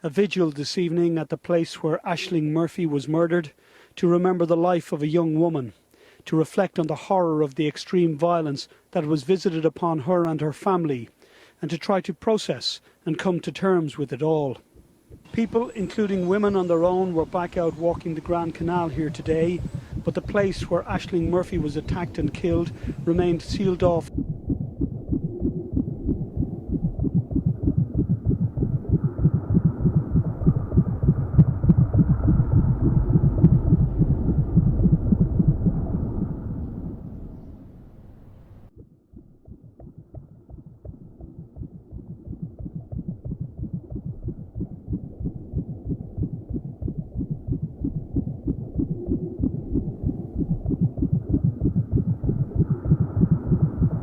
A vigil this evening at the place where Ashling Murphy was murdered, to remember the life of a young woman, to reflect on the horror of the extreme violence that was visited upon her and her family, and to try to process and come to terms with it all. People, including women on their own, were back out walking the Grand Canal here today, but the place where Ashling Murphy was attacked and killed remained sealed off.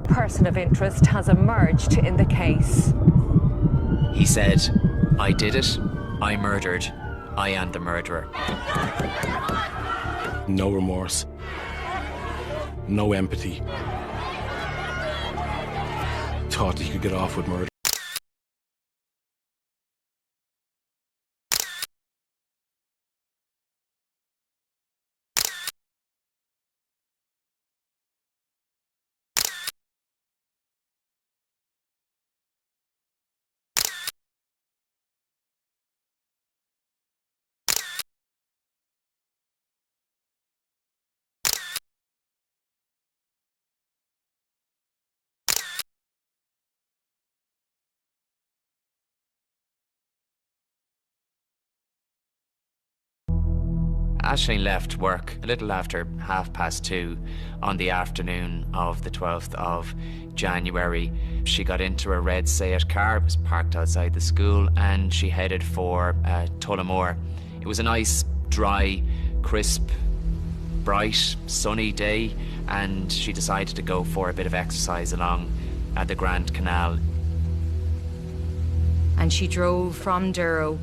Person of interest has emerged in the case. He said, "I did it, I murdered, I am the murderer." No remorse, no empathy. Thought he could get off with murder. Ashling left work a little after 2:30 on the afternoon of the 12th of January. She got into a red Seat car, it was parked outside the school, and she headed for Tullamore. It was a nice, dry, crisp, bright, sunny day, and she decided to go for a bit of exercise along the Grand Canal. And she drove from Durrow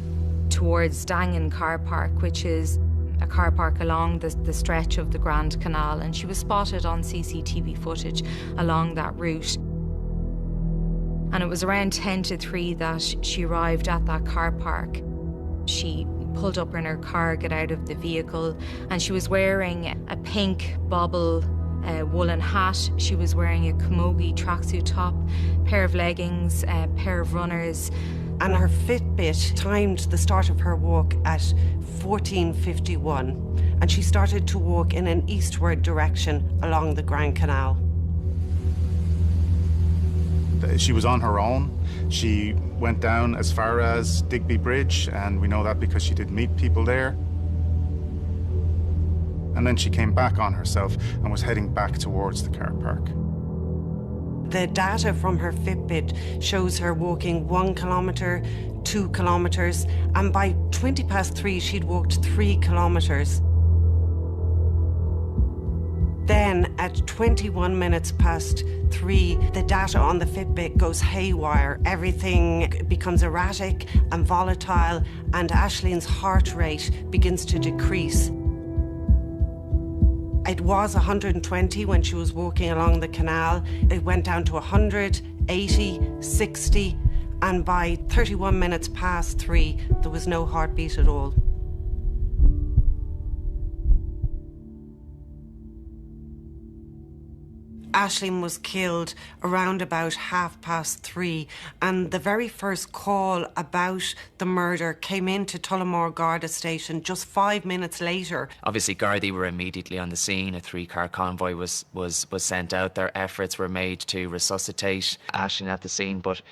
towards Dangan car park, which is a car park along the stretch of the Grand Canal, and she was spotted on CCTV footage along that route. And it was around 2:50 that she arrived at that car park. She pulled up in her car, got out of the vehicle, and she was wearing a pink bobble woolen hat. She was wearing a camogie tracksuit top, pair of leggings, a pair of runners. And her Fitbit timed the start of her walk at 14:51, and she started to walk in an eastward direction along the Grand Canal. She was on her own. She went down as far as Digby Bridge, and we know that because she did meet people there. And then she came back on herself and was heading back towards the car park. The data from her Fitbit shows her walking 1 kilometre, 2 kilometres, and by 3:20 she'd walked 3 kilometres. Then at 3:21, the data on the Fitbit goes haywire. Everything becomes erratic and volatile, and Ashling's heart rate begins to decrease. It was 120 when she was walking along the canal. It went down to 100, 80, 60, and by 3:31, there was no heartbeat at all. Ashling was killed around about 3:30, and the very first call about the murder came into Tullamore Garda station just 5 minutes later. Obviously, Gardaí were immediately on the scene. A 3-car convoy was sent out. Their efforts were made to resuscitate Ashling at the scene, but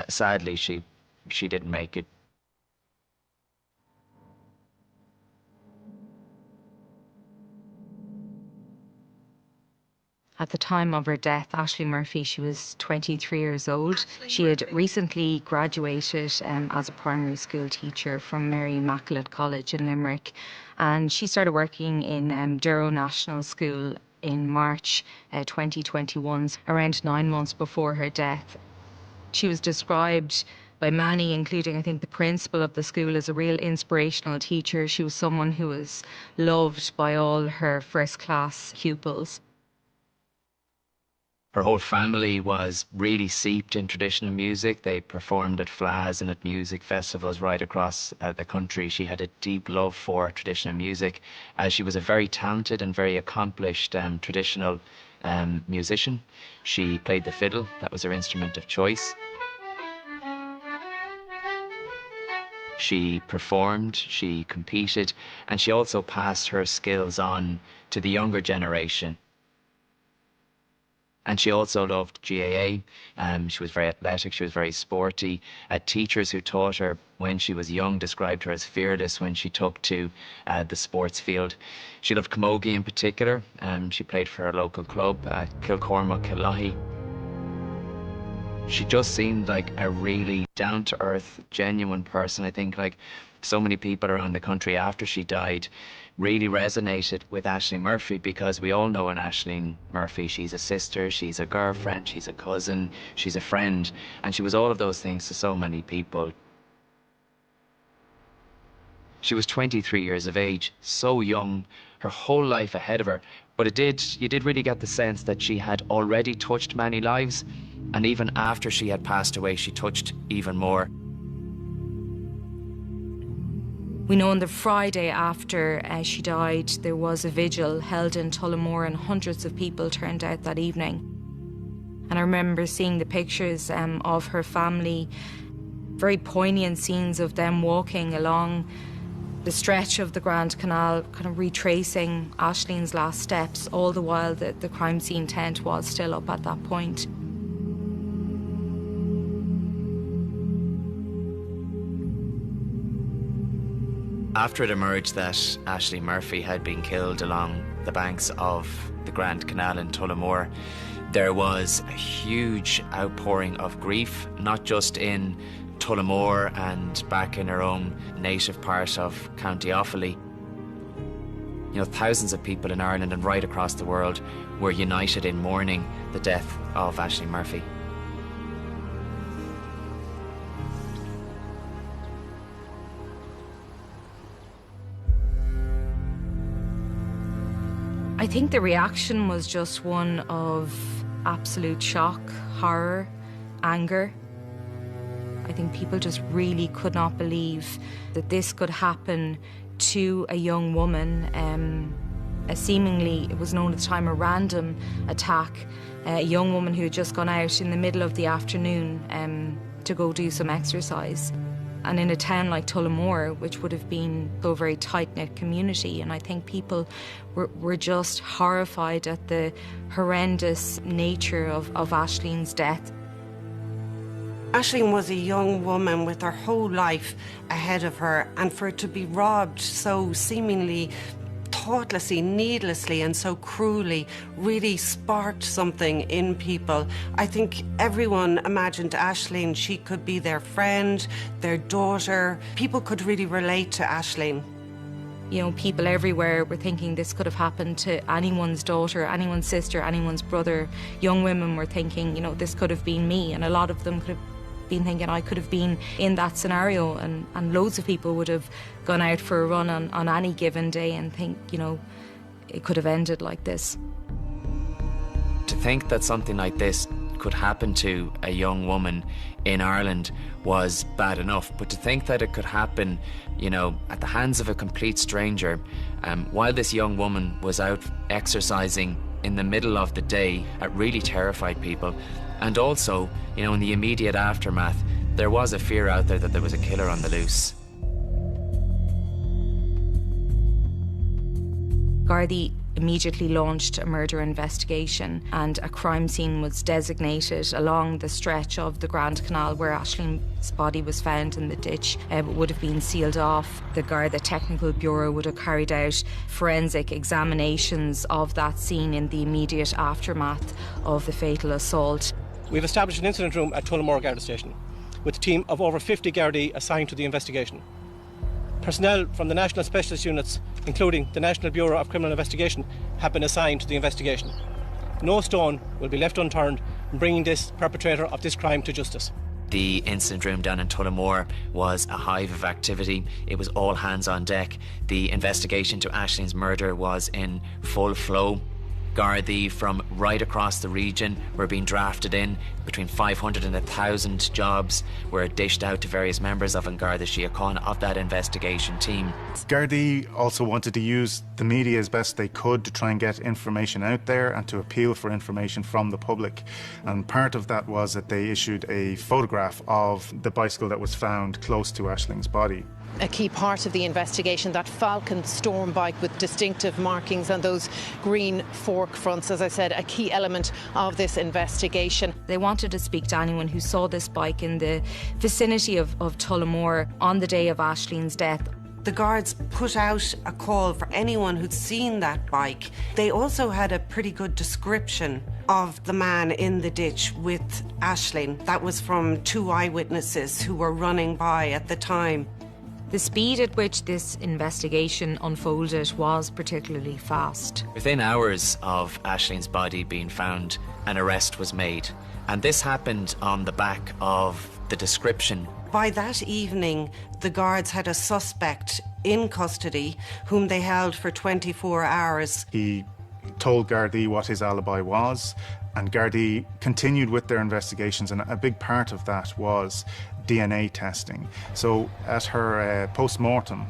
sadly, she didn't make it. At the time of her death, Ashling Murphy, she was 23 years old. She had recently graduated as a primary school teacher from Mary Immaculate College in Limerick, and she started working in Durrow National School in March 2021, around 9 months before her death. She was described by many, including I think the principal of the school, as a real inspirational teacher. She was someone who was loved by all her first-class pupils. Her whole family was really seeped in traditional music. They performed at FLAs and at music festivals right across the country. She had a deep love for traditional music. She was a very talented and very accomplished traditional musician. She played the fiddle. That was her instrument of choice. She performed, she competed, and she also passed her skills on to the younger generation. And she also loved GAA. She was very athletic, she was very sporty. Teachers who taught her when she was young described her as fearless when she took to the sports field. She loved camogie in particular. She played for her local club, Kilcormac Killahy. She just seemed like a really down-to-earth, genuine person. I think like so many people around the country after she died really resonated with Ashling Murphy, because we all know an Ashling Murphy. She's a sister, she's a girlfriend, she's a cousin, she's a friend, and she was all of those things to so many people. She was 23 years of age, so young, her whole life ahead of her, but you did really get the sense that she had already touched many lives, and even after she had passed away, she touched even more. We know on the Friday after she died, there was a vigil held in Tullamore, and hundreds of people turned out that evening. And I remember seeing the pictures of her family, very poignant scenes of them walking along the stretch of the Grand Canal, kind of retracing Ashling's last steps, all the while the crime scene tent was still up at that point. After it emerged that Ashling Murphy had been killed along the banks of the Grand Canal in Tullamore, there was a huge outpouring of grief, not just in Tullamore and back in her own native part of County Offaly. You know, thousands of people in Ireland and right across the world were united in mourning the death of Ashling Murphy. I think the reaction was just one of absolute shock, horror, anger. I think people just really could not believe that this could happen to a young woman. Seemingly, it was known at the time, a random attack. A young woman who had just gone out in the middle of the afternoon to go do some exercise. And in a town like Tullamore, which would have been a very tight-knit community, and I think people were just horrified at the horrendous nature of Ashling's death. Ashling was a young woman with her whole life ahead of her, and for it to be robbed so seemingly thoughtlessly, needlessly and so cruelly really sparked something in people. I think everyone imagined Ashling, she could be their friend, their daughter. People could really relate to Ashling. You know, people everywhere were thinking this could have happened to anyone's daughter, anyone's sister, anyone's brother. Young women were thinking, you know, this could have been me, and a lot of them could have been thinking I could have been in that scenario, and loads of people would have gone out for a run on any given day and think, you know, it could have ended like this. To think that something like this could happen to a young woman in Ireland was bad enough, but to think that it could happen, you know, at the hands of a complete stranger, while this young woman was out exercising in the middle of the day, it really terrified people. And also, you know, in the immediate aftermath, there was a fear out there that there was a killer on the loose. Gardaí immediately launched a murder investigation, and a crime scene was designated along the stretch of the Grand Canal where Ashling's body was found in the ditch. It would have been sealed off. The Garda Technical Bureau would have carried out forensic examinations of that scene in the immediate aftermath of the fatal assault. We've established an incident room at Tullamore Garda Station with a team of over 50 Gardaí assigned to the investigation. Personnel from the National Specialist Units, including the National Bureau of Criminal Investigation, have been assigned to the investigation. No stone will be left unturned in bringing this perpetrator of this crime to justice. The incident room down in Tullamore was a hive of activity. It was all hands on deck. The investigation to Ashling's murder was in full flow. Gardaí from right across the region were being drafted in. Between 500 and 1,000 jobs were dished out to various members of An Garda Síochána of that investigation team. Gardaí also wanted to use the media as best they could to try and get information out there and to appeal for information from the public. And part of that was that they issued a photograph of the bicycle that was found close to Ashling's body. A key part of the investigation, that Falcon storm bike with distinctive markings and those green fork fronts, as I said, a key element of this investigation. They wanted to speak to anyone who saw this bike in the vicinity of Tullamore on the day of Ashling's death. The guards put out a call for anyone who'd seen that bike. They also had a pretty good description of the man in the ditch with Aisling. That was from 2 eyewitnesses who were running by at the time. The speed at which this investigation unfolded was particularly fast. Within hours of Ashling's body being found, an arrest was made. And this happened on the back of the description. By that evening, the guards had a suspect in custody whom they held for 24 hours. He told Gardaí what his alibi was, and Gardaí continued with their investigations, and a big part of that was DNA testing. So at her post-mortem,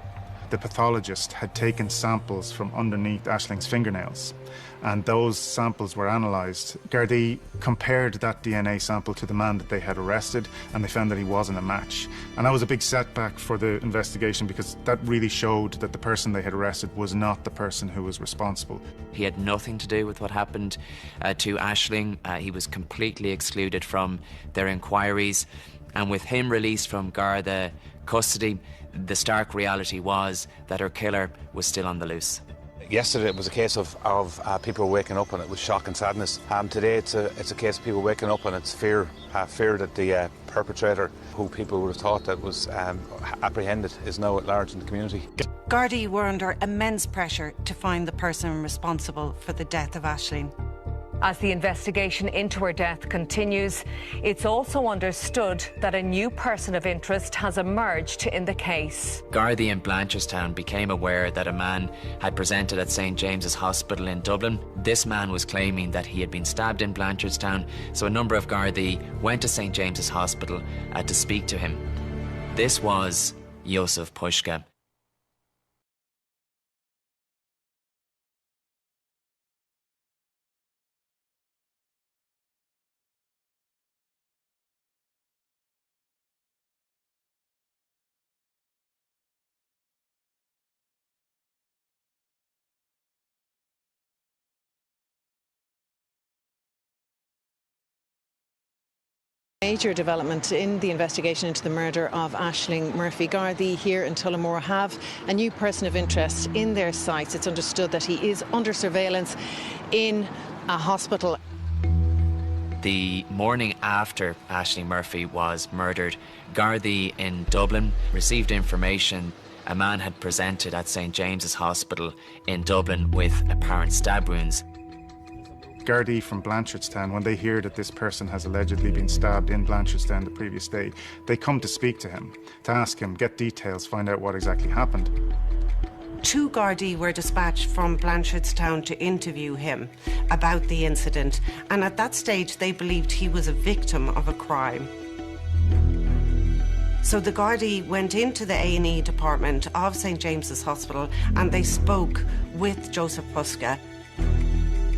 the pathologist had taken samples from underneath Ashling's fingernails, and those samples were analysed. Gardaí compared that DNA sample to the man that they had arrested, and they found that he wasn't a match. And that was a big setback for the investigation, because that really showed that the person they had arrested was not the person who was responsible. He had nothing to do with what happened to Aisling. He was completely excluded from their inquiries. And with him released from Garda custody, the stark reality was that her killer was still on the loose. Yesterday it was a case of people waking up and it was shock and sadness. Today it's a case of people waking up and it's fear that the perpetrator, who people would have thought that was apprehended, is now at large in the community. Gardaí were under immense pressure to find the person responsible for the death of Aisling. As the investigation into her death continues, it's also understood that a new person of interest has emerged in the case. Gardaí in Blanchardstown became aware that a man had presented at St James's Hospital in Dublin. This man was claiming that he had been stabbed in Blanchardstown, so a number of Gardaí went to St James's Hospital to speak to him. This was Jozef Puška. Major development in the investigation into the murder of Ashling Murphy. Gardaí here in Tullamore have a new person of interest in their sights. It's understood that he is under surveillance in a hospital. The morning after Ashling Murphy was murdered, Gardaí in Dublin received information a man had presented at St James's Hospital in Dublin with apparent stab wounds. Gardaí from Blanchardstown, when they hear that this person has allegedly been stabbed in Blanchardstown the previous day, they come to speak to him, to ask him, get details, find out what exactly happened. 2 Gardaí were dispatched from Blanchardstown to interview him about the incident, and at that stage they believed he was a victim of a crime. So the Gardaí went into the A&E department of St James's Hospital and they spoke with Jozef Puška.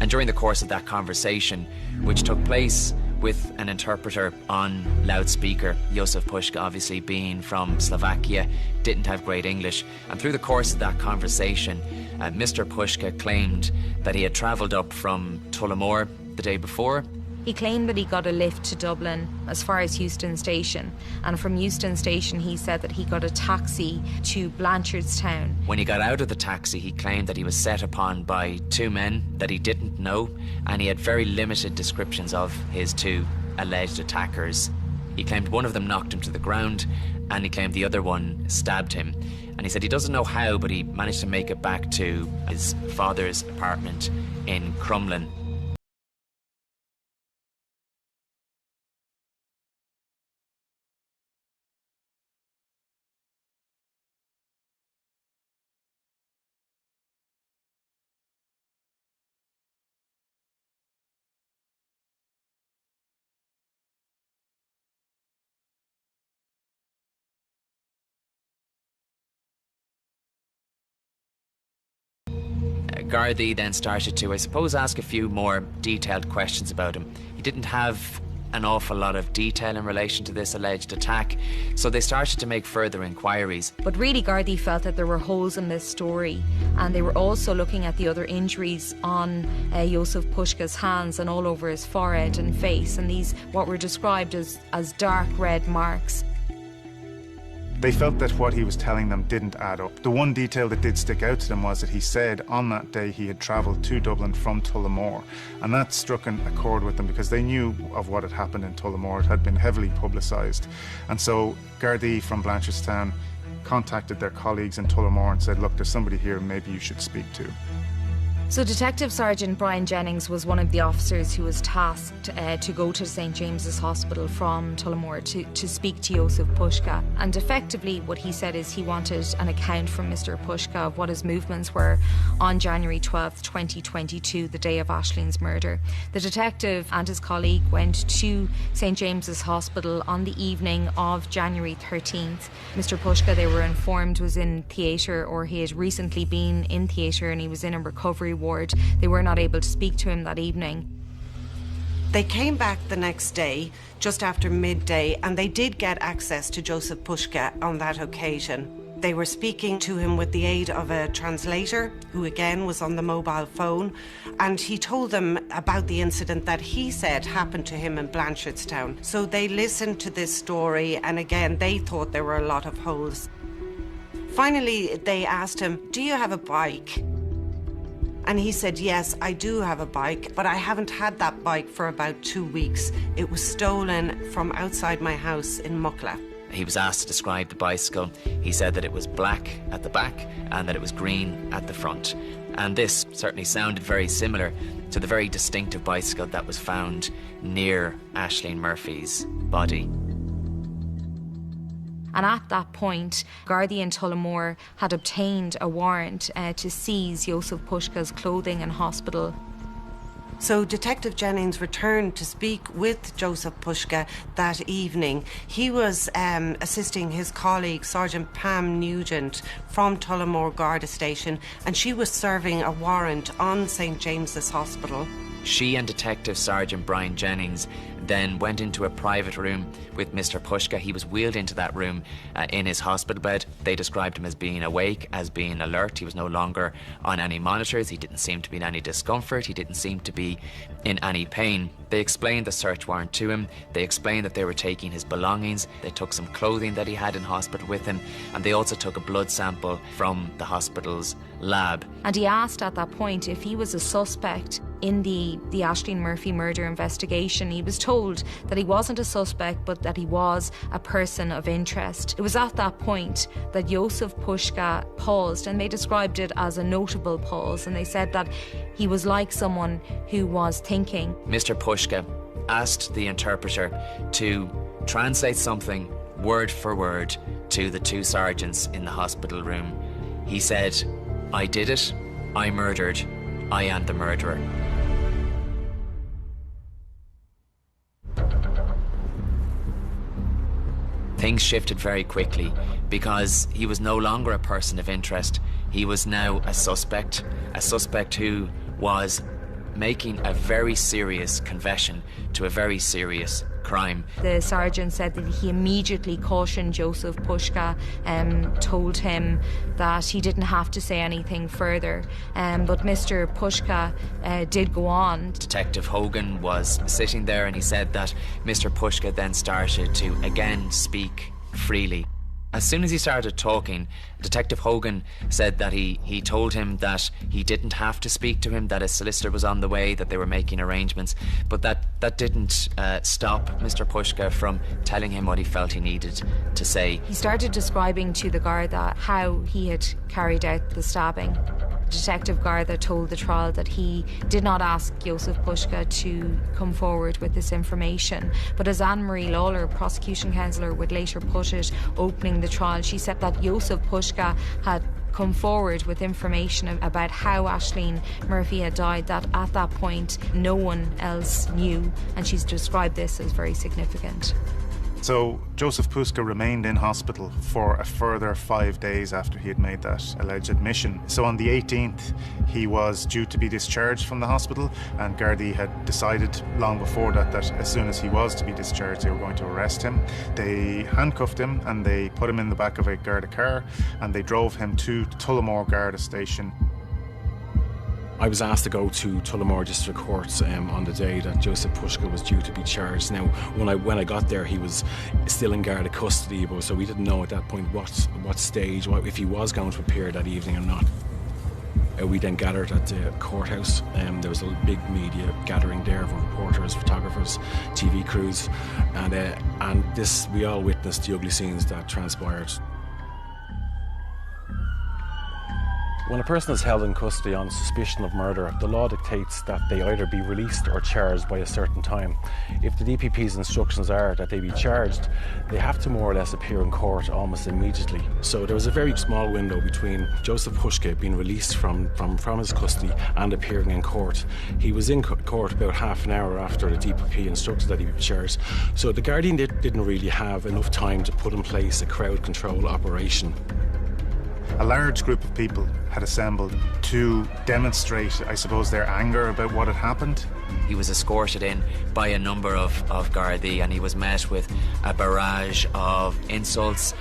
And during the course of that conversation, which took place with an interpreter on loudspeaker, Jozef Puška, obviously being from Slovakia, didn't have great English. And through the course of that conversation, Mr. Puška claimed that he had travelled up from Tullamore the day before. He claimed that he got a lift to Dublin as far as Euston Station, and from Euston Station he said that he got a taxi to Blanchardstown. When he got out of the taxi, he claimed that he was set upon by 2 men that he didn't know, and he had very limited descriptions of his 2 alleged attackers. He claimed one of them knocked him to the ground, and he claimed the other one stabbed him. And he said he doesn't know how, but he managed to make it back to his father's apartment in Crumlin. Gardaí then started to, I suppose, ask a few more detailed questions about him. He didn't have an awful lot of detail in relation to this alleged attack, so they started to make further inquiries. But really, Gardaí felt that there were holes in this story, and they were also looking at the other injuries on Josef Puška's hands and all over his forehead and face, and these what were described as dark red marks. They felt that what he was telling them didn't add up. The one detail that did stick out to them was that he said on that day he had travelled to Dublin from Tullamore, and that struck a chord with them because they knew of what had happened in Tullamore. It had been heavily publicised, and so Gardaí from Blanchardstown contacted their colleagues in Tullamore and said, look, there's somebody here maybe you should speak to. So Detective Sergeant Brian Jennings was one of the officers who was tasked to go to St James's Hospital from Tullamore to speak to Josef Puška. And effectively what he said is he wanted an account from Mr Puška of what his movements were on January 12th, 2022, the day of Ashling's murder. The detective and his colleague went to St James's Hospital on the evening of January 13th. Mr Puška, they were informed, was in theatre, or he had recently been in theatre, and he was in a recovery ward. They were not able to speak to him that evening. They came back the next day, just after midday, and they did get access to Josef Puška on that occasion. They were speaking to him with the aid of a translator, who again was on the mobile phone, and he told them about the incident that he said happened to him in Blanchardstown. So they listened to this story, and again, they thought there were a lot of holes. Finally, they asked him, do you have a bike? And he said, yes, I do have a bike, but I haven't had that bike for about 2 weeks. It was stolen from outside my house in Muckla. He was asked to describe the bicycle. He said that it was black at the back and that it was green at the front. And this certainly sounded very similar to the very distinctive bicycle that was found near Ashling Murphy's body. And at that point, Gardaí in Tullamore had obtained a warrant to seize Josef Puška's clothing in hospital. So Detective Jennings returned to speak with Josef Puška that evening. He was assisting his colleague, Sergeant Pam Nugent, from Tullamore Garda Station, and she was serving a warrant on St James's Hospital. She and Detective Sergeant Brian Jennings then went into a private room with Mr Puška. He was wheeled into that room in his hospital bed. They described him as being awake, as being alert. He was no longer on any monitors. He didn't seem to be in any discomfort. He didn't seem to be in any pain. They explained the search warrant to him. They explained that they were taking his belongings. They took some clothing that he had in hospital with him, and they also took a blood sample from the hospital's lab. And he asked at that point if he was a suspect in the Ashling Murphy murder investigation. He was told that he wasn't a suspect, but that he was a person of interest. It was at that point that Josef Puška paused, and they described it as a notable pause, and they said that he was like someone who was thinking. Mr Puška asked the interpreter to translate something word for word to the two sergeants in the hospital room. He said, "I did it, I murdered, I am the murderer." Things shifted very quickly because he was no longer a person of interest. He was now a suspect who was making a very serious confession to a very serious crime. The sergeant said that he immediately cautioned Josef Puška, told him that he didn't have to say anything further, but Mr Puška did go on. Detective Hogan was sitting there, and he said that Mr Puška then started to again speak freely. As soon as he started talking, Detective Hogan said that he told him that he didn't have to speak to him, that his solicitor was on the way, that they were making arrangements, but that didn't stop Mr Puška from telling him what he felt he needed to say. He started describing to the Garda how he had carried out the stabbing. Detective Garda told the trial that he did not ask Josef Puška to come forward with this information, but as Anne-Marie Lawler, prosecution counsellor, would later put it, opening the trial, she said that Josef Puška had come forward with information about how Ashling Murphy had died that at that point no one else knew, and she's described this as very significant. So Joseph Puska remained in hospital for a further 5 days after he had made that alleged admission. So on the 18th, he was due to be discharged from the hospital, and Gardaí had decided long before that as soon as he was to be discharged, they were going to arrest him. They handcuffed him and they put him in the back of a Garda car and they drove him to Tullamore Garda station. I was asked to go to Tullamore District Court on the day that Joseph Puska was due to be charged. Now, when I got there, he was still in Garda custody, so we didn't know at that point what stage, if he was going to appear that evening or not. We then gathered at the courthouse. There was a big media gathering there of reporters, photographers, TV crews, and we all witnessed the ugly scenes that transpired. When a person is held in custody on suspicion of murder, the law dictates that they either be released or charged by a certain time. If the DPP's instructions are that they be charged, they have to more or less appear in court almost immediately. So there was a very small window between Joseph Puska being released from his custody and appearing in court. He was in court about half an hour after the DPP instructed that he be charged. So the Gardaí didn't really have enough time to put in place a crowd control operation. A large group of people had assembled to demonstrate, I suppose, their anger about what had happened. He was escorted in by a number of Gardaí, and he was met with a barrage of insults.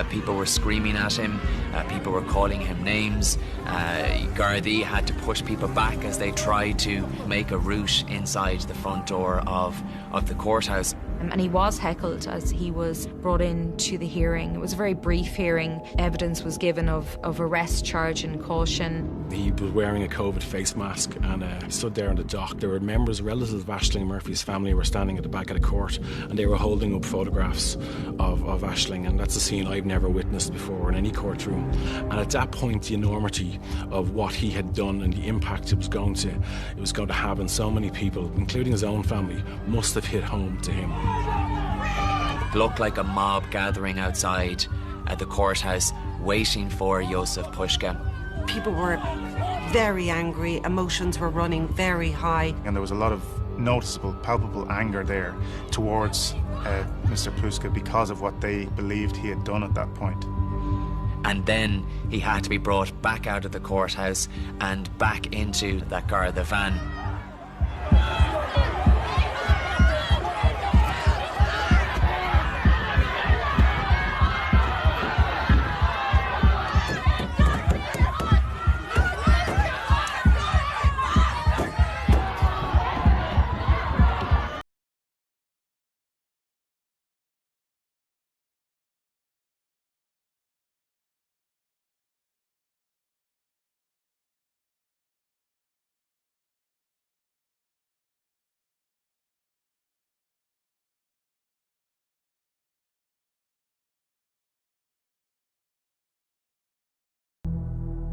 People were screaming at him, people were calling him names. Gardaí had to push people back as they tried to make a route inside the front door of the courthouse. And he was heckled as he was brought in to the hearing. It was a very brief hearing. Evidence was given of arrest charge and caution. He was wearing a COVID face mask and stood there in the dock. There were relatives of Ashling Murphy's family were standing at the back of the court, and they were holding up photographs of Ashling, and that's a scene I've never witnessed before in any courtroom. And at that point, the enormity of what he had done and the impact it was going to have on so many people, including his own family, must have hit home to him. It looked like a mob gathering outside at the courthouse, waiting for Joseph Puska. People were very angry, emotions were running very high. And there was a lot of noticeable, palpable anger there towards Mr. Puska because of what they believed he had done at that point. And then he had to be brought back out of the courthouse and back into that Garda van.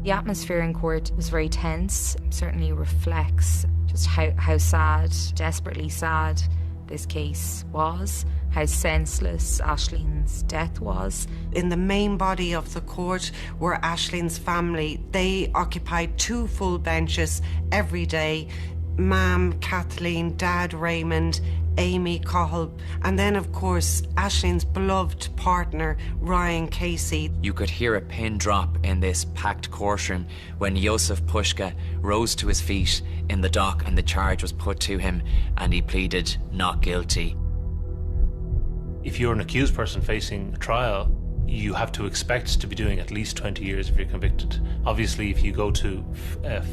The atmosphere in court was very tense. It certainly reflects just how sad, desperately sad this case was, how senseless Ashling's death was. In the main body of the court were Ashling's family. They occupied 2 full benches every day. Ma'am Kathleen, Dad Raymond, Amy Cahill, and then of course Ashling's beloved partner Ryan Casey. You could hear a pin drop in this packed courtroom when Joseph Puska rose to his feet in the dock and the charge was put to him and he pleaded not guilty. If you're an accused person facing a trial, you have to expect to be doing at least 20 years if you're convicted. Obviously, if you go to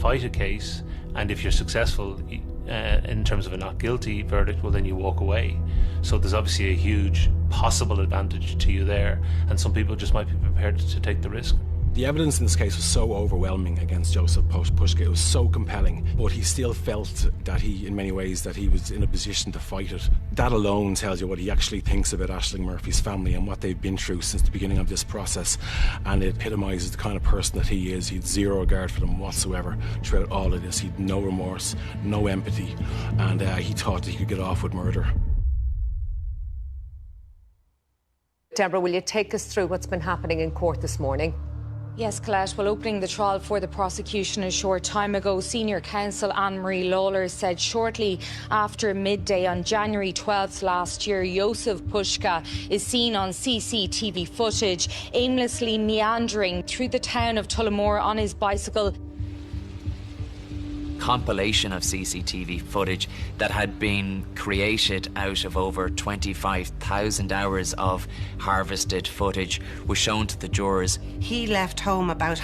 fight a case and if you're successful in terms of a not guilty verdict, well then you walk away. So there's obviously a huge possible advantage to you there, and some people just might be prepared to take the risk. The evidence in this case was so overwhelming against Joseph Puska. It was so compelling, but he still felt that in many ways, that he was in a position to fight it. That alone tells you what he actually thinks about Ashling Murphy's family and what they've been through since the beginning of this process. And it epitomises the kind of person that he is. He had zero regard for them whatsoever throughout all of this. He had no remorse, no empathy, and he thought that he could get off with murder. Deborah, will you take us through what's been happening in court this morning? Yes, Colette. Well, opening the trial for the prosecution a short time ago, Senior Counsel Anne-Marie Lawler said shortly after midday on January 12th last year, Josef Pushka is seen on CCTV footage aimlessly meandering through the town of Tullamore on his bicycle. Compilation of CCTV footage that had been created out of over 25,000 hours of harvested footage was shown to the jurors. He left home about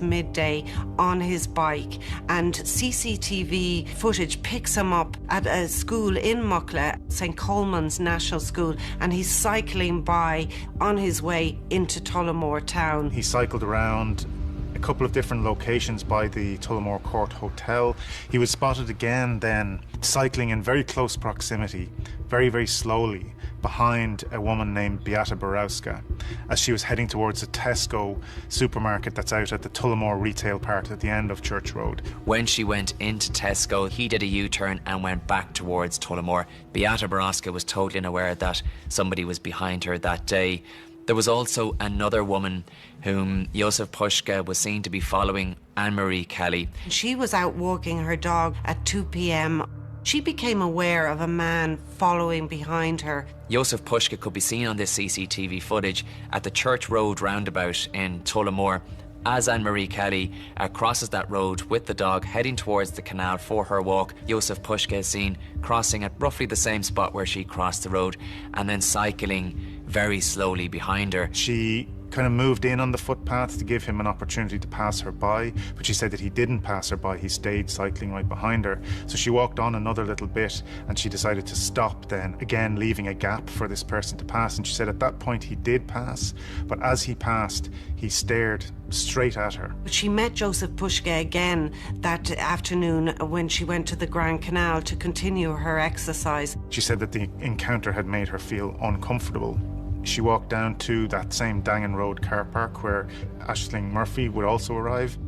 midday on his bike, and CCTV footage picks him up at a school in Mucklagh, St Coleman's National School, and he's cycling by on his way into Tullamore town. He cycled around a couple of different locations by the Tullamore Court Hotel. He was spotted again then cycling in very close proximity, very, very slowly, behind a woman named Beata Borowska as she was heading towards a Tesco supermarket that's out at the Tullamore retail part at the end of Church Road. When she went into Tesco, he did a U-turn and went back towards Tullamore. Beata Borowska was totally unaware that somebody was behind her that day. There was also another woman whom Josef Pushka was seen to be following, Anne-Marie Kelly. She was out walking her dog at 2 p.m. She became aware of a man following behind her. Josef Pushka could be seen on this CCTV footage at the Church Road roundabout in Tullamore as Anne-Marie Kelly crosses that road with the dog heading towards the canal for her walk. Josef Pushka is seen crossing at roughly the same spot where she crossed the road and then cycling very slowly behind her. She kind of moved in on the footpath to give him an opportunity to pass her by, but she said that he didn't pass her by, he stayed cycling right behind her. So she walked on another little bit and she decided to stop then, again leaving a gap for this person to pass, and she said at that point he did pass, but as he passed he stared straight at her. She met Josef Pushka again that afternoon when she went to the Grand Canal to continue her exercise. She said that the encounter had made her feel uncomfortable. She walked down to that same Dangan Road car park where Ashling Murphy would also arrive.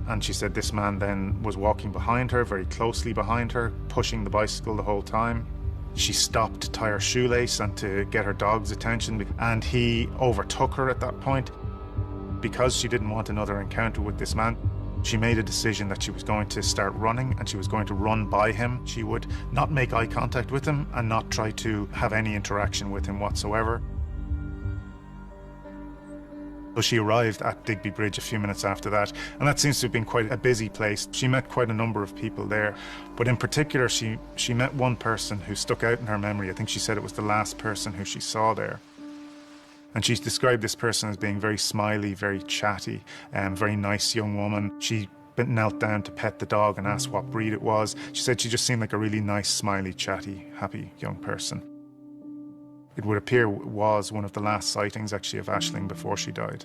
And she said this man then was walking behind her, very closely behind her, pushing the bicycle the whole time. She stopped to tie her shoelace and to get her dog's attention, and he overtook her at that point. Because she didn't want another encounter with this man, she made a decision that she was going to start running and she was going to run by him. She would not make eye contact with him and not try to have any interaction with him whatsoever. So she arrived at Digby Bridge a few minutes after that, and that seems to have been quite a busy place. She met quite a number of people there, but in particular she met one person who stuck out in her memory. I think she said it was the last person who she saw there. And she's described this person as being very smiley, very chatty, very nice young woman. She knelt down to pet the dog and asked what breed it was. She said she just seemed like a really nice, smiley, chatty, happy young person. It would appear was one of the last sightings actually of Ashling before she died.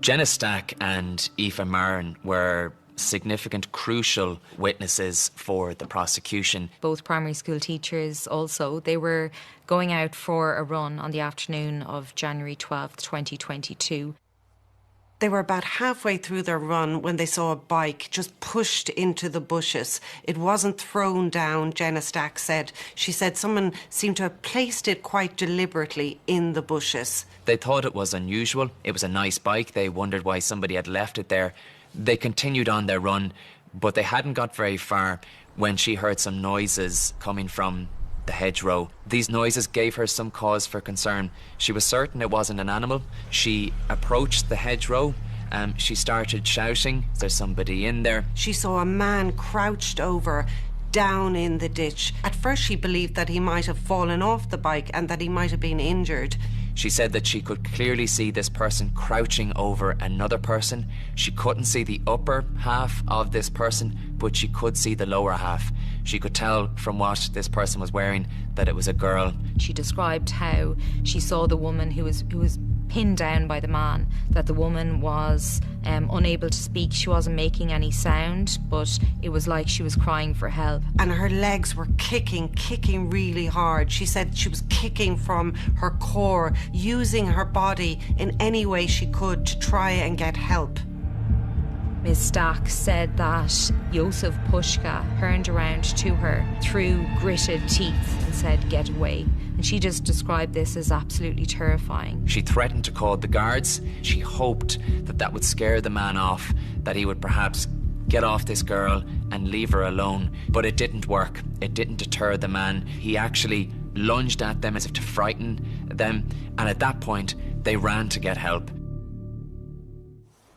Jenna Stack and Aoife Marin were significant, crucial witnesses for the prosecution. Both primary school teachers also, they were going out for a run on the afternoon of January 12th, 2022. They were about halfway through their run when they saw a bike just pushed into the bushes. It wasn't thrown down, Jenna Stack said. She said someone seemed to have placed it quite deliberately in the bushes. They thought it was unusual. It was a nice bike. They wondered why somebody had left it there. They continued on their run, but they hadn't got very far when she heard some noises coming from the hedgerow. These noises gave her some cause for concern. She was certain it wasn't an animal. She approached the hedgerow. She started shouting, "There's somebody in there." She saw a man crouched over, down in the ditch. At first she believed that he might have fallen off the bike and that he might have been injured. She said that she could clearly see this person crouching over another person. She couldn't see the upper half of this person, but she could see the lower half. She could tell from what this person was wearing that it was a girl. She described how she saw the woman who was pinned down by the man, that the woman was unable to speak. She wasn't making any sound, but it was like she was crying for help. And her legs were kicking really hard. She said she was kicking from her core, using her body in any way she could to try and get help. Ms. Stack said that Josef Pushka turned around to her through gritted teeth and said, "Get away." And she just described this as absolutely terrifying. She threatened to call the guards. She hoped that that would scare the man off, that he would perhaps get off this girl and leave her alone. But it didn't work. It didn't deter the man. He actually lunged at them as if to frighten them. And at that point, they ran to get help.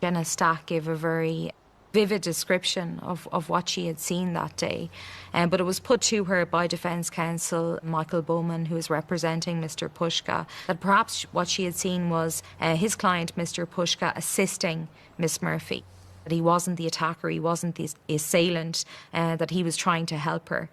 Jenna Stack gave a very vivid description of what she had seen that day. But it was put to her by Defence Counsel Michael Bowman, who is representing Mr. Pushka, that perhaps what she had seen was his client, Mr. Pushka, assisting Miss Murphy. That he wasn't the attacker, he wasn't the assailant, that he was trying to help her.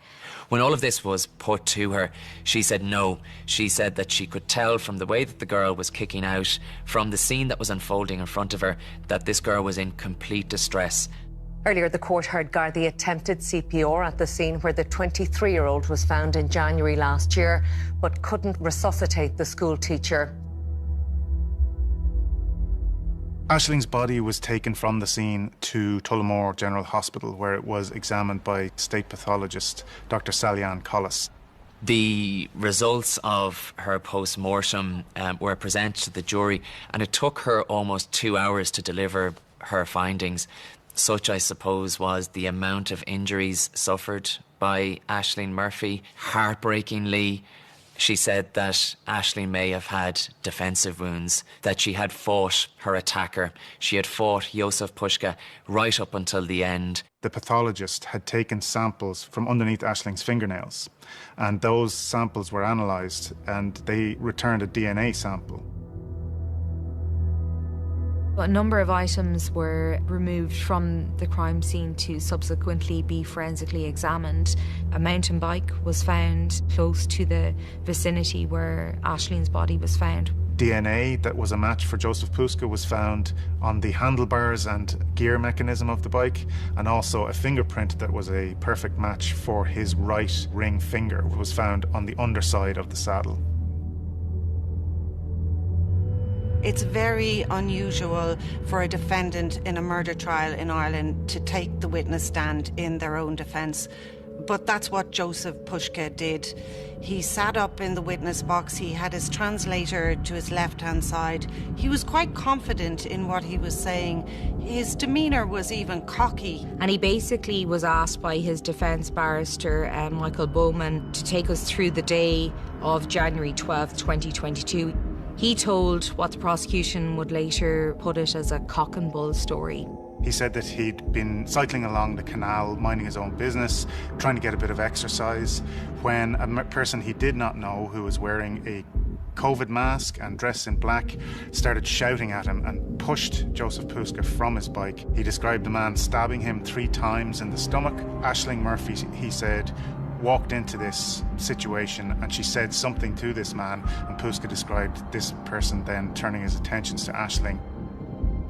When all of this was put to her, she said no. She said that she could tell from the way that the girl was kicking out, from the scene that was unfolding in front of her, that this girl was in complete distress. Earlier, the court heard Gardaí attempted CPR at the scene where the 23-year-old was found in January last year, but couldn't resuscitate the school teacher. Ashling's body was taken from the scene to Tullamore General Hospital, where it was examined by state pathologist Dr. Sally-Ann Collis. The results of her post-mortem were presented to the jury, and it took her almost 2 hours to deliver her findings. Such, I suppose, was the amount of injuries suffered by Ashling Murphy. Heartbreakingly, she said that Ashling may have had defensive wounds, that she had fought her attacker. She had fought Josef Pushka right up until the end. The pathologist had taken samples from underneath Ashling's fingernails, and those samples were analysed, and they returned a DNA sample. A number of items were removed from the crime scene to subsequently be forensically examined. A mountain bike was found close to the vicinity where Ashling's body was found. DNA that was a match for Josef Pushka was found on the handlebars and gear mechanism of the bike, and also a fingerprint that was a perfect match for his right ring finger was found on the underside of the saddle. It's very unusual for a defendant in a murder trial in Ireland to take the witness stand in their own defence. But that's what Josef Pushka did. He sat up in the witness box, he had his translator to his left-hand side. He was quite confident in what he was saying. His demeanour was even cocky. And he basically was asked by his defence barrister, Michael Bowman, to take us through the day of January 12th, 2022. He told what the prosecution would later put it as a cock and bull story. He said that he'd been cycling along the canal, minding his own business, trying to get a bit of exercise, when a person he did not know, who was wearing a COVID mask and dressed in black, started shouting at him and pushed Josef Pushka from his bike. He described the man stabbing him 3 times in the stomach. Ashling Murphy, he said, walked into this situation and she said something to this man, and Pushka described this person then turning his attentions to Ashling.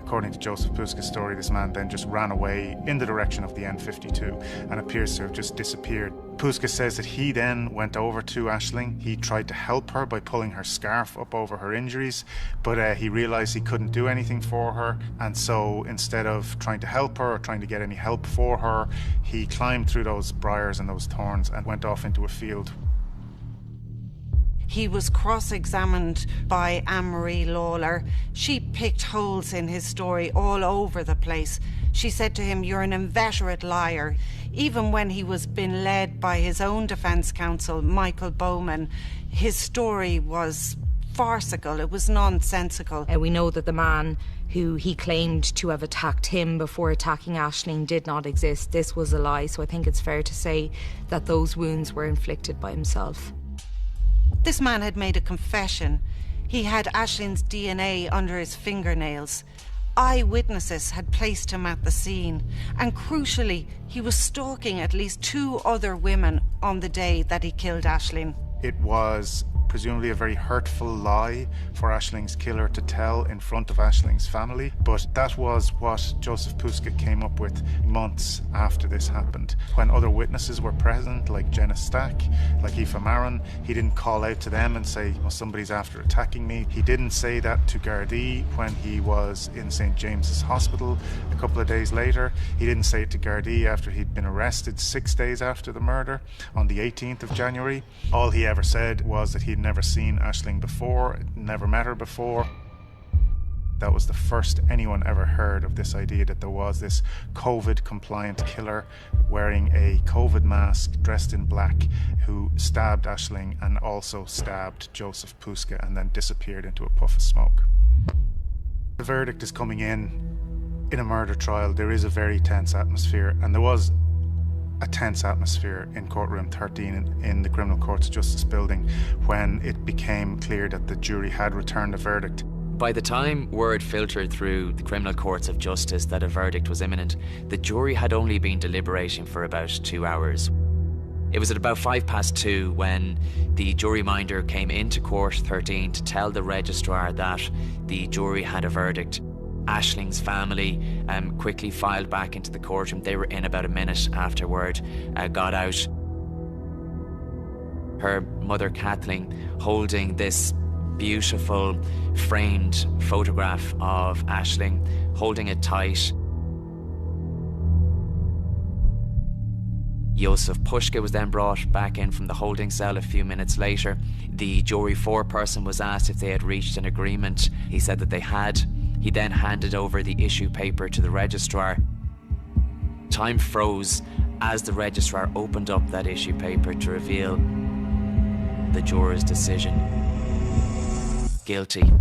According to Josef Pushka's story, this man then just ran away in the direction of the N52 and appears to have just disappeared. Pushka says that he then went over to Ashling. He tried to help her by pulling her scarf up over her injuries, but he realised he couldn't do anything for her, and so instead of trying to help her or trying to get any help for her, he climbed through those briars and those thorns and went off into a field. He was cross-examined by Anne-Marie Lawler. She picked holes in his story all over the place. She said to him, "You're an inveterate liar." Even when he was being led by his own defence counsel, Michael Bowman, his story was farcical, it was nonsensical. We know that the man who he claimed to have attacked him before attacking Ashling did not exist. This was a lie, so I think it's fair to say that those wounds were inflicted by himself. This man had made a confession. He had Ashling's DNA under his fingernails. Eyewitnesses had placed him at the scene, and crucially, he was stalking at least 2 other women on the day that he killed Ashling. It was presumably a very hurtful lie for Ashling's killer to tell in front of Ashling's family, but that was what Joseph Puska came up with months after this happened. When other witnesses were present, like Jenna Stack, like Aoife Maron, he didn't call out to them and say, "Oh, somebody's after attacking me." He didn't say that to Gardaí when he was in St. James's Hospital a couple of days later. He didn't say it to Gardaí after he'd been arrested 6 days after the murder on the 18th of January. All he ever said was that he'd never seen Ashling before, never met her before. That was the first anyone ever heard of this idea that there was this COVID-compliant killer wearing a COVID mask, dressed in black, who stabbed Ashling and also stabbed Joseph Puska and then disappeared into a puff of smoke. The verdict is coming in a murder trial. There is a very tense atmosphere, and there was a tense atmosphere in courtroom 13 in the Criminal Courts Justice Building when it became clear that the jury had returned a verdict. By the time word filtered through the criminal courts of justice that a verdict was imminent, the jury had only been deliberating for about 2 hours. It was at about 2:05 when the juryminder came into court 13 to tell the registrar that the jury had a verdict. Ashling's family quickly filed back into the courtroom. They were in about a minute afterward, got out. Her mother, Kathleen, holding this beautiful framed photograph of Ashling, holding it tight. Josef Puska was then brought back in from the holding cell a few minutes later. The jury foreperson was asked if they had reached an agreement. He said that they had. He then handed over the issue paper to the registrar. Time froze as the registrar opened up that issue paper to reveal the juror's decision. Guilty.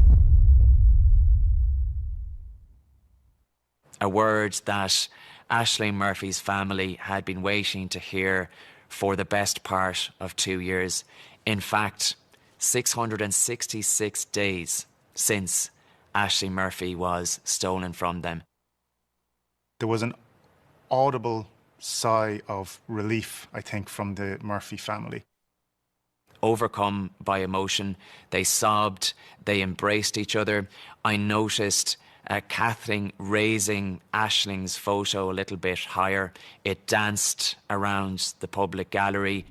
A word that Ashling Murphy's family had been waiting to hear for the best part of 2 years. In fact, 666 days since Ashling Murphy was stolen from them. There was an audible sigh of relief, I think, from the Murphy family. Overcome by emotion, they sobbed, they embraced each other. I noticed Kathleen raising Ashling's photo a little bit higher. It danced around the public gallery.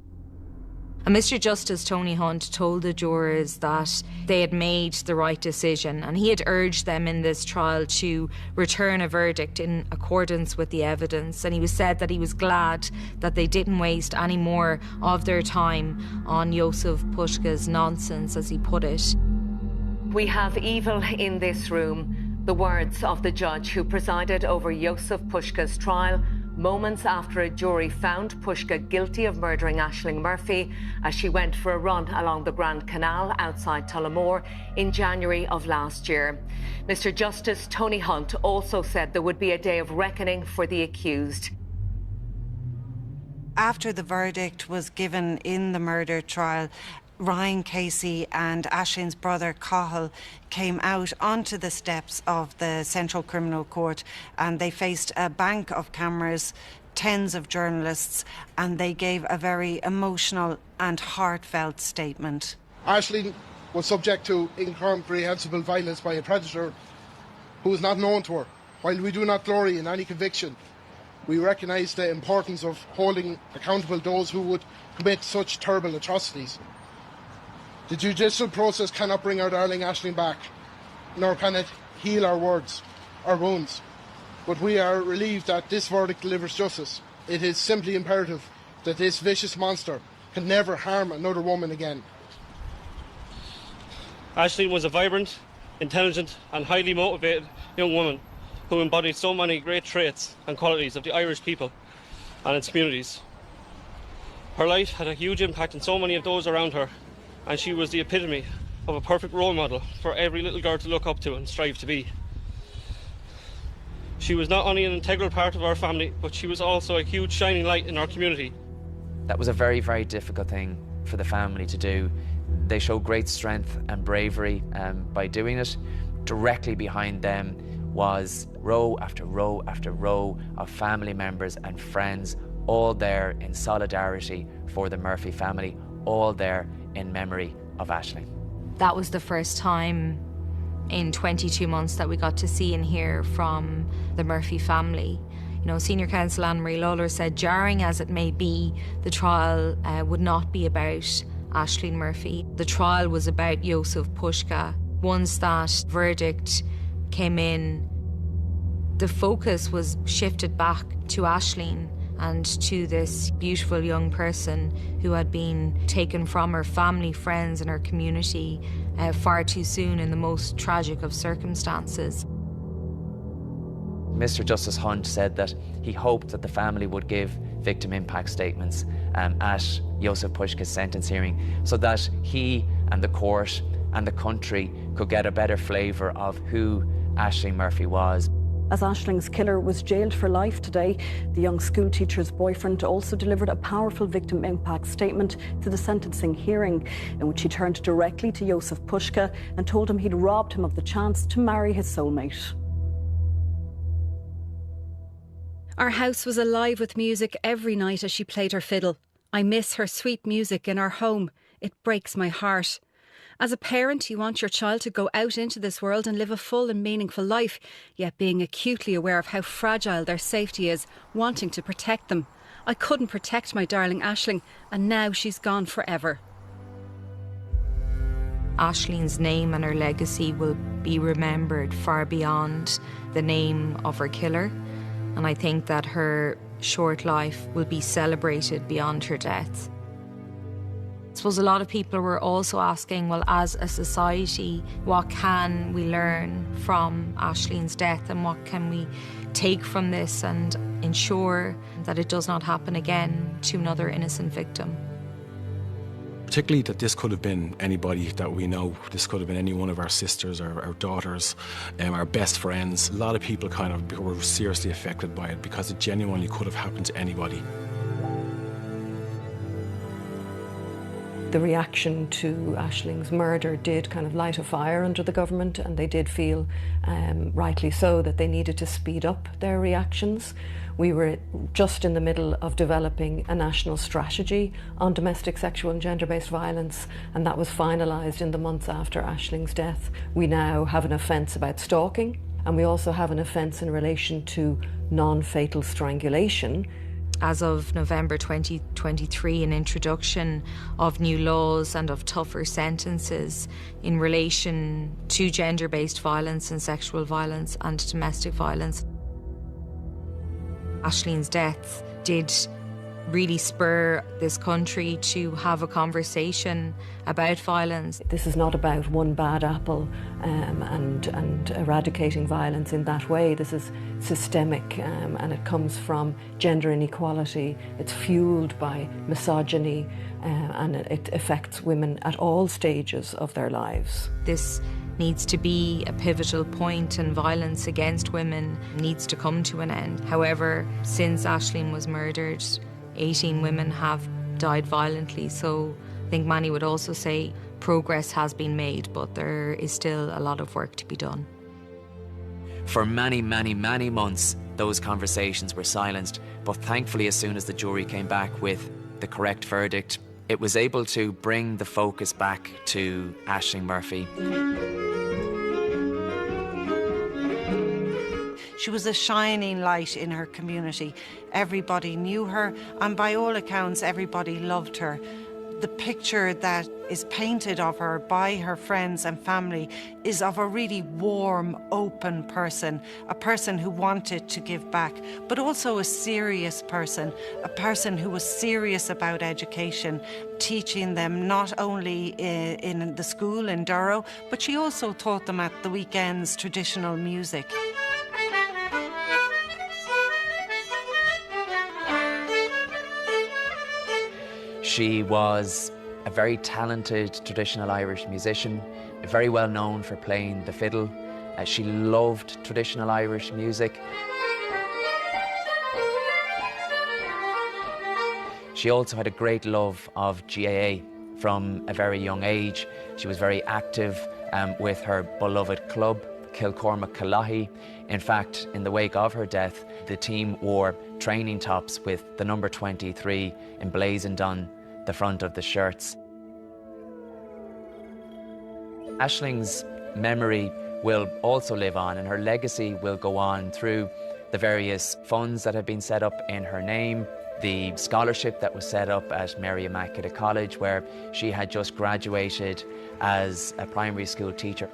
And Mr. Justice Tony Hunt told the jurors that they had made the right decision, and he had urged them in this trial to return a verdict in accordance with the evidence. And he said that he was glad that they didn't waste any more of their time on Josef Puska's nonsense, as he put it. We have evil in this room. The words of the judge who presided over Josef Puska's trial moments after a jury found Puska guilty of murdering Ashling Murphy as she went for a run along the Grand Canal outside Tullamore in January of last year. Mr. Justice Tony Hunt also said there would be a day of reckoning for the accused. After the verdict was given in the murder trial, Ryan Casey and Ashling's brother Cahill came out onto the steps of the Central Criminal Court, and they faced a bank of cameras, tens of journalists, and they gave a very emotional and heartfelt statement. Ashling was subject to incomprehensible violence by a predator who is not known to her. While we do not glory in any conviction, we recognise the importance of holding accountable those who would commit such terrible atrocities. The judicial process cannot bring our darling Ashling back, nor can it heal our wounds. But we are relieved that this verdict delivers justice. It is simply imperative that this vicious monster can never harm another woman again. Ashling was a vibrant, intelligent and highly motivated young woman who embodied so many great traits and qualities of the Irish people and its communities. Her life had a huge impact on so many of those around her, and she was the epitome of a perfect role model for every little girl to look up to and strive to be. She was not only an integral part of our family, but she was also a huge shining light in our community. That was a very, very difficult thing for the family to do. They showed great strength and bravery by doing it. Directly behind them was row after row after row of family members and friends, all there in solidarity for the Murphy family, all there in memory of Ashling. That was the first time in 22 months that we got to see and hear from the Murphy family. You know, Senior Counsel Anne-Marie Lawler said, jarring as it may be, the trial would not be about Ashling Murphy. The trial was about Józef Puška. Once that verdict came in, the focus was shifted back to Ashling and to this beautiful young person who had been taken from her family, friends and her community far too soon in the most tragic of circumstances. Mr. Justice Hunt said that he hoped that the family would give victim impact statements at Józef Puška's sentence hearing so that he and the court and the country could get a better flavour of who Ashling Murphy was. As Ashling's killer was jailed for life today, the young schoolteacher's boyfriend also delivered a powerful victim impact statement to the sentencing hearing, in which he turned directly to Józef Puška and told him he'd robbed him of the chance to marry his soulmate. Our house was alive with music every night as she played her fiddle. I miss her sweet music in our home. It breaks my heart. As a parent, you want your child to go out into this world and live a full and meaningful life, yet being acutely aware of how fragile their safety is, wanting to protect them. I couldn't protect my darling Ashling, and now she's gone forever. Ashling's name and her legacy will be remembered far beyond the name of her killer, and I think that her short life will be celebrated beyond her death. I suppose a lot of people were also asking, well, as a society, what can we learn from Ashling's death and what can we take from this and ensure that it does not happen again to another innocent victim? Particularly that this could have been anybody that we know. This could have been any one of our sisters or our daughters, our best friends. A lot of people kind of were seriously affected by it because it genuinely could have happened to anybody. The reaction to Ashling's murder did kind of light a fire under the government, and they did feel, rightly so, that they needed to speed up their reactions. We were just in the middle of developing a national strategy on domestic sexual and gender-based violence, and that was finalised in the months after Ashling's death. We now have an offence about stalking, and we also have an offence in relation to non-fatal strangulation. As of November 2023, an introduction of new laws and of tougher sentences in relation to gender-based violence and sexual violence and domestic violence. Ashling's death did really spur this country to have a conversation about violence. This is not about one bad apple and eradicating violence in that way. This is systemic and it comes from gender inequality. It's fueled by misogyny and it affects women at all stages of their lives. This needs to be a pivotal point, and violence against women needs to come to an end. However, since Ashling was murdered, 18 women have died violently, so I think Manny would also say progress has been made, but there is still a lot of work to be done. For many, many, many months, those conversations were silenced, but thankfully as soon as the jury came back with the correct verdict, it was able to bring the focus back to Ashling Murphy. She was a shining light in her community. Everybody knew her, and by all accounts, everybody loved her. The picture that is painted of her by her friends and family is of a really warm, open person, a person who wanted to give back, but also a serious person, a person who was serious about education, teaching them not only in the school in Durrow, but she also taught them at the weekends traditional music. She was a very talented traditional Irish musician, very well known for playing the fiddle. She loved traditional Irish music. She also had a great love of GAA, from a very young age. She was very active with her beloved club, Kilcormac-Callaghy. In fact, in the wake of her death, the team wore training tops with the number 23 emblazoned on the front of the shirts. Ashling's memory will also live on, and her legacy will go on through the various funds that have been set up in her name, the scholarship that was set up at Mary Immaculate College, where she had just graduated as a primary school teacher.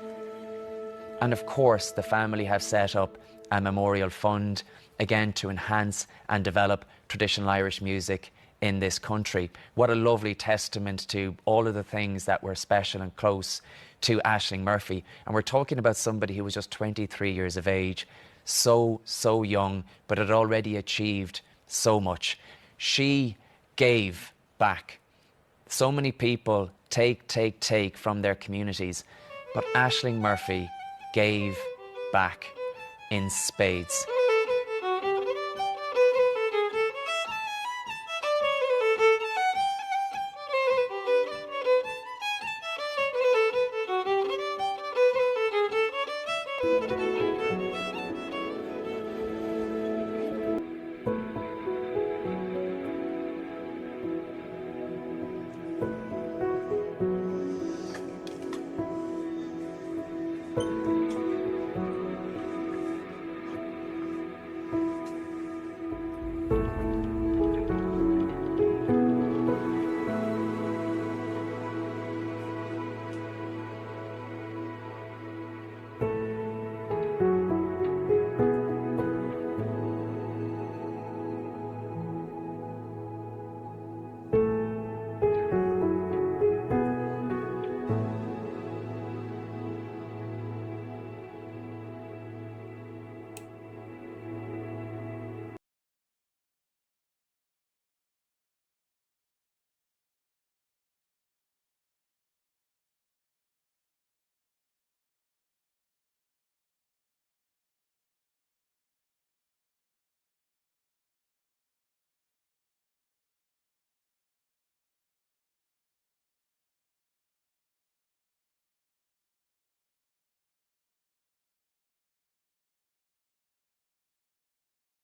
And of course, the family have set up a memorial fund, again to enhance and develop traditional Irish music in this country. What a lovely testament to all of the things that were special and close to Ashling Murphy. And we're talking about somebody who was just 23 years of age, so young, but had already achieved so much. She gave back. So many people take from their communities, but Ashling Murphy gave back in spades.